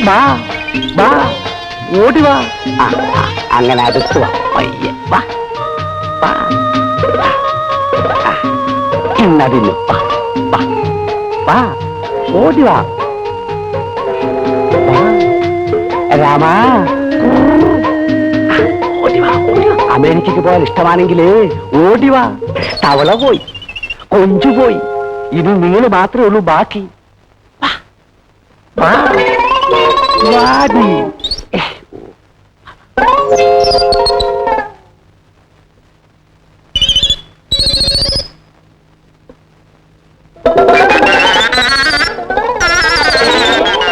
വാ വാ ഓടി വാ. അങ്ങനെ അടുത്ത് വാ പയ്യെ വാ വാ. എന്നതിന് വാ വാ വാ ഓടി വാ രാമ. അമേരിക്കക്ക് പോയാൽ ഇഷ്ടമാണെങ്കിലേ ഓടിവാ. തവള പോയി, കൊഞ്ചു പോയി, ഇത് നിങ്ങൾ മാത്രമേ ഉള്ളൂ ബാക്കി. വാടി.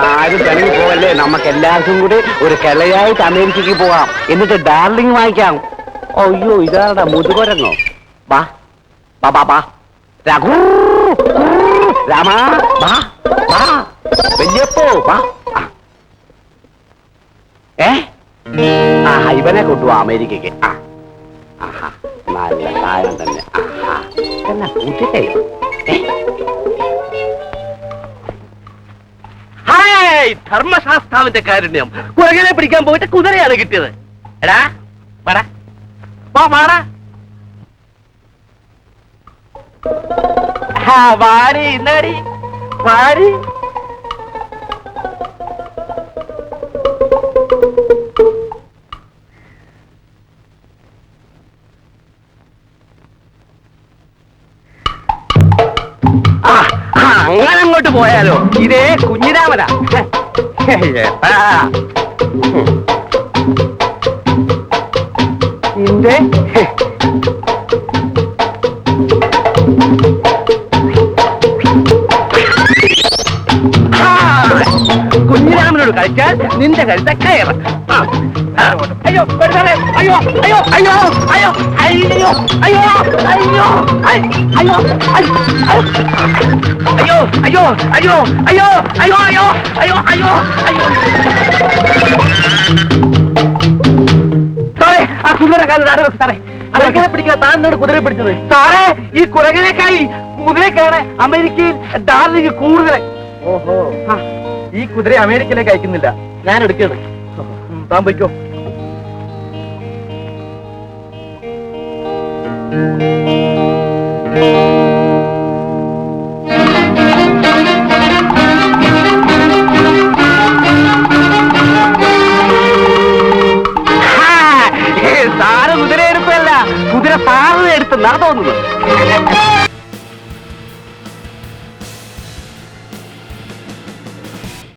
ആരും തനിക്ക് പോവല്ലേ, നമുക്ക് എല്ലാവർക്കും കൂടി ഒരു കിളയായിട്ട് അമേരിക്കക്ക് പോവാം. എന്നിട്ട് ഡാർലിംഗ് വാങ്ങിക്കാം. അയ്യോ ഇതാടാ മുതുകൊരങ്ങോ. വാ വാ വാ വാ രഘു രാമ വാ വാ വല്യപ്പോ വാ. ഇവനെ കൊണ്ടുപോവാ അമേരിക്കക്ക്. ആഹാ നല്ല കാര്യം തന്നെ. ആഹാ എന്നാ കൂട്ടിട്ടേ. ധർമ്മശാസ്താവിന്റെ കാരുണ്യം. കുരങ്ങനെ പിടിക്കാൻ പോയിട്ട് കുതിരയാണ് കിട്ടിയത്. എടാ വാടാ വാ വാടാ. വാടി ഇന്നാടി വാടി. അങ്ങനെ അങ്ങോട്ട് പോയാലോ. ഇതേ കുഞ്ഞിരാമനാ. നിന്റെ കുഞ്ഞിരാമനോട് കളിച്ചാൽ നിന്റെ കരുത്ത കയറ. അയ്യോ അയ്യോ അയ്യോ അയ്യോ അയ്യോ അയ്യോ അയ്യോ അയ്യോ അയ്യോ അയ്യോ അയ്യോ അയ്യോ അയ്യോ അയ്യോ അയ്യോ അയ്യോ അയ്യോ അയ്യോ. സാറേ ആ കുതിര കാലം സാറേ കുരങ്ങനെ പിടിക്കാൻ താൻ എന്നോട് കുതിരയെ പിടിച്ചത്. സാറേ ഈ കുരങ്ങനേക്കായി കുതിരക്കാണ് അമേരിക്കയിൽ ഡാർലിംഗ് കൂടുതൽ. ഓഹോ ഈ കുതിര അമേരിക്കയിലേക്ക് അയക്കുന്നില്ല, ഞാൻ എടുക്കുകയാണ്. താൻ പോയിക്കോ. സാറ് കുതിര എടുപ്പല്ല, കുതിര സാറ് എടുത്ത് നടന്നു തോന്നുന്നു.